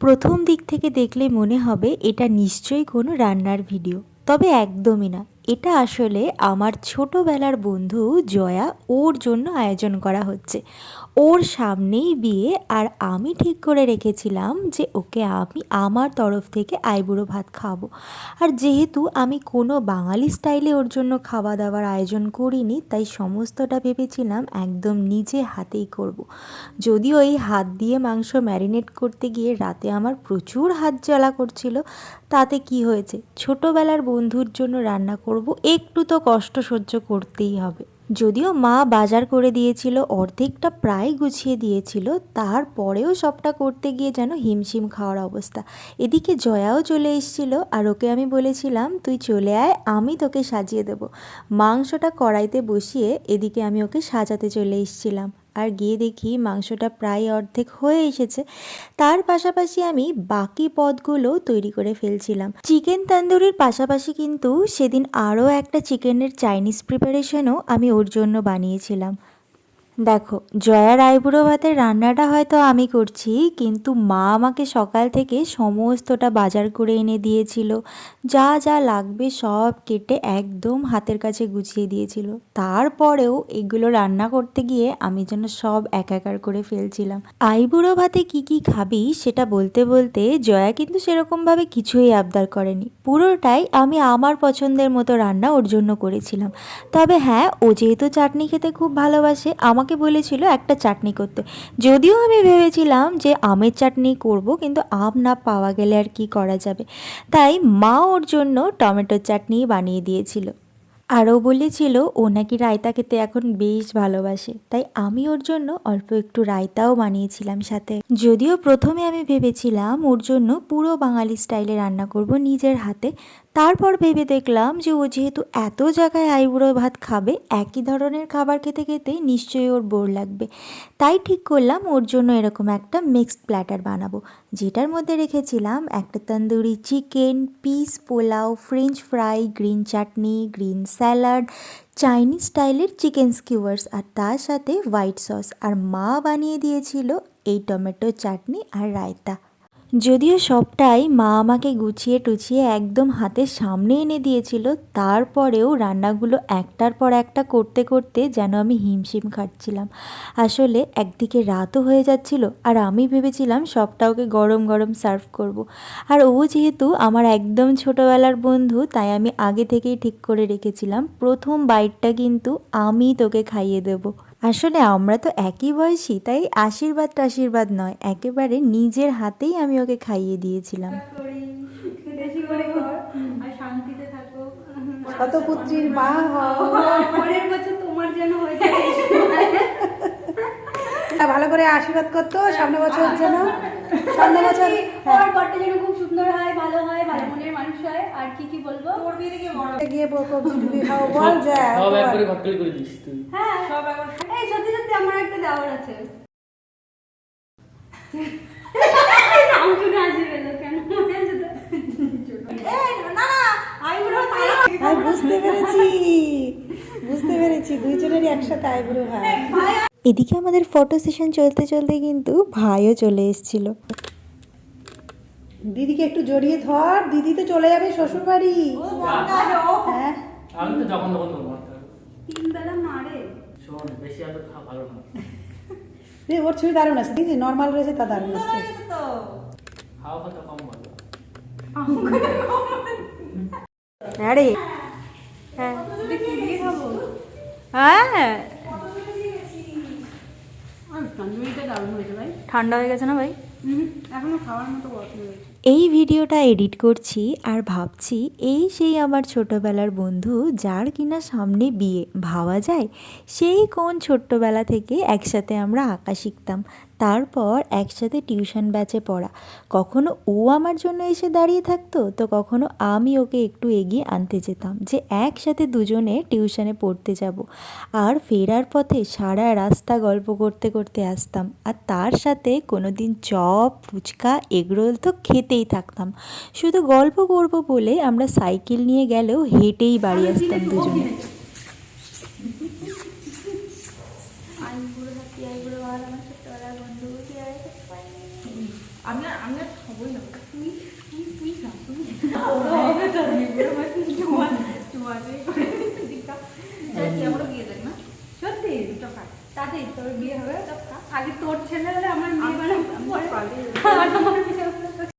প্রথম দিক থেকে দেখলে মনে হবে এটা নিশ্চয়ই কোনো রান্নার ভিডিও, তবে একদমই না। এটা আসলে আমার ছোটোবেলার বন্ধু জয়া, ওর জন্য আয়োজন করা হচ্ছে। ওর সামনেই বিয়ে, আর আমি ঠিক করে রেখেছিলাম যে ওকে আমি আমার তরফ থেকে আইবুড়ো ভাত খাওয়াবো। আর যেহেতু আমি কোনো বাঙালি স্টাইলে ওর জন্য খাওয়া দাওয়ার আয়োজন করিনি, তাই সমস্তটা ভেবেছিলাম একদম নিজে হাতেই করব। যদিও এই হাত দিয়ে মাংস ম্যারিনেট করতে গিয়ে রাতে আমার প্রচুর হাত জ্বালা করছিল, তাতে কি হয়েছে, ছোটোবেলার বন্ধুর জন্য রান্না করব, একটু তো কষ্ট সহ্য করতেই হবে। যদিও মা বাজার করে দিয়েছিল, অর্ধেকটা প্রায় গুছিয়ে দিয়েছিল, তারপরেও সবটা করতে গিয়ে যেন হিমশিম খাওয়ার অবস্থা। এদিকে জয়াও চলে এসেছিল, আর ওকে আমি বলেছিলাম তুই চলে আয়, আমি তোকে সাজিয়ে দেব। মাংসটা কড়াইতে বসিয়ে এদিকে আমি ওকে সাজাতে চলে এসেছিলাম, আর গিয়ে দেখি মাংসটা প্রায় অর্ধেক হয়ে এসেছে। তার পাশাপাশি আমি বাকি পদগুলো তৈরি করে ফেলছিলাম। চিকেন তন্দুরির পাশাপাশি কিন্তু সেদিন আরও একটা চিকেনের চাইনিজ প্রিপারেশনও আমি ওর জন্য বানিয়েছিলাম। দেখো, জয়ার আইবুড়ো ভাতের রান্নাটা হয়তো আমি করছি, কিন্তু মা আমাকে সকাল থেকে সমস্তটা বাজার করে এনে দিয়েছিল। যা যা লাগবে সব কেটে একদম হাতের কাছে গুছিয়ে দিয়েছিল। তারপরেও এগুলো রান্না করতে গিয়ে আমি যেন সব একাকার করে ফেলছিলাম। আইবুড়ো ভাতে কি কি খাবি সেটা বলতে বলতে জয়া কিন্তু সেরকমভাবে কিছুই আবদার করেনি। পুরোটাই আমি আমার পছন্দের মতো রান্না ওর জন্য করেছিলাম। তবে হ্যাঁ, ও যেহেতু চাটনি খেতে খুব ভালোবাসে, আমাকে বলেছিল একটা চাটনি করতে। যদিও আমি ভেবেছিলাম যে আমের চাটনি করব, কিন্তু আম না পাওয়া গেলে আর কি করা যাবে, তাই মা ওর জন্য টমেটোর চাটনি বানিয়ে দিয়েছিল। আরও বলেছিল ও নাকি রায়তা খেতে এখন বেশ ভালোবাসে, তাই আমি ওর জন্য অল্প একটু রায়তাও বানিয়েছিলাম সাথে। যদিও প্রথমে আমি ভেবেছিলাম ওর জন্য পুরো বাঙালি স্টাইলে রান্না করব নিজের হাতে, তারপর ভেবে দেখলাম যে ও যেহেতু এত জায়গায় আইবুড়ো ভাত খাবে, একই ধরনের খাবার খেতে খেতে নিশ্চয়ই ওর বোর লাগবে। তাই ঠিক করলাম ওর জন্য এরকম একটা মিক্সড প্ল্যাটার বানাবো, যেটার মধ্যে রেখেছিলাম একটা tandoori chicken, peas pulao, French fry, green chutney, green salad, Chinese স্টাইলের চিকেন স্কিউয়ার্স, আর তার সাথে হোয়াইট সস, আর মা বানিয়ে দিয়েছিল এই টমেটো চাটনি আর রায়তা। যদিও সবটাই মা আমাকে গুছিয়ে টুছিয়ে একদম হাতের সামনে এনে দিয়েছিল, তারপরেও রান্নাগুলো একটার পর একটা করতে করতে যেন আমি হিমশিম খাচ্ছিলাম। আসলে একদিকে রাতও হয়ে যাচ্ছিল, আর আমি ভেবেছিলাম সবটা ওকে গরম গরম সার্ভ করব। আর ও যেহেতু আমার একদম ছোটোবেলার বন্ধু, তাই আমি আগে থেকেই ঠিক করে রেখেছিলাম প্রথম বাইটটা কিন্তু আমি তোকে খাইয়ে দেবো। আসলে আমরা তো একই বয়সী, তাই আশীর্বাদ টাশীর্বাদ নয়, একেবারে নিজের হাতেই আমি ওকে খাইয়ে দিয়েছিলাম। শতপুত্রীর মা হও, পরের বছর তোমার যেন হয়ে যায়। ভালো করে আশীর্বাদ করতো, সামনে বছর যেন, সামনে বছর ওর বরটা যেন খুব সুন্দর হয়, ভালো হয়, ভালো মনের মানুষ হয়। আর কি কি বলবো, গিয়ে কবজি টুবি খাও, বল যা সব একবারে ভাটকালি করে দিস তুই। হ্যাঁ সব একবার। এই সত্যি সত্যি আমার একটা দেওয়ার আছে। নাম শুনে হাসি পেলো কেন? মনে আছে তো? এই না না, আইবুড়ো তালা। আমি বুঝতে পেরেছি দুইজনেরই একসাথে আইবুড়ো হয়। এদিকে আমাদের ফটো সেশন চলতে চলতে কিন্তু ভাইও চলে এসেছিল। দিদিকে একটু জড়িয়ে ধর, দিদি তো চলে যাবে শ্বশুর বাড়ি। হ্যাঁ, আমি তো যখন তখন তোর মারতে হবে। তিন বেলা মারে। শোন, বেশি আদর খাওয়া ভালো না। রে ওর ছবি দারুণ আছে, দিদি নর্মাল রয়েছে, তা দারুণ আছে। খাওয়া কথা কম ভালো। আরে হ্যাঁ হ্যাঁ, তন্দুরিটা দারুণ হয়েছে ভাই। ঠান্ডা হয়ে গেছে না ভাই? এখনো খাওয়ার মতো গরম হয়েছে। এই ভিডিওটা এডিট করছি আর ভাবছি এই সেই আমার ছোটোবেলার বন্ধু, যার কিনা সামনে বিয়ে। ভাবা যায় সেই কোন ছোট্টবেলা থেকে একসাথে আমরা আঁকা শিখতাম, তারপর একসাথে টিউশন ব্যাচে পড়া। কখনো ও আমার জন্য এসে দাঁড়িয়ে থাকতো, তো কখনো আমি ওকে একটু এগিয়ে আনতে যেতাম, যে একসাথে দুজনে টিউশনে পড়তে যাব। আর ফেরার পথে সারা রাস্তা গল্প করতে করতে আসতাম, আর তার সাথে কোনো দিন চপ, ফুচকা, এগরোল তো খেতেই থাকতাম। শুধু গল্প করব বলে আমরা সাইকেল নিয়ে গেলেও হেঁটেই বাড়ি আসতাম দুজনে। আইবুড়ো হাতি, আইবুড়ো ভালো, আমার ছোট্টবেলার বন্ধু, কি আর আমি আর খাবোই না তুই তুই তুই খা তুই ওরা হবে তো বিয়ে হয় জোয়া জোয়ারে দিকা কি আমরা বিয়ে দেখ না সত্যি তো খা তাতে তোর বিয়ে হবে তো খা আগে তোর ছেলে হলে আমার মেয়ে বানাবো পরে আর আমার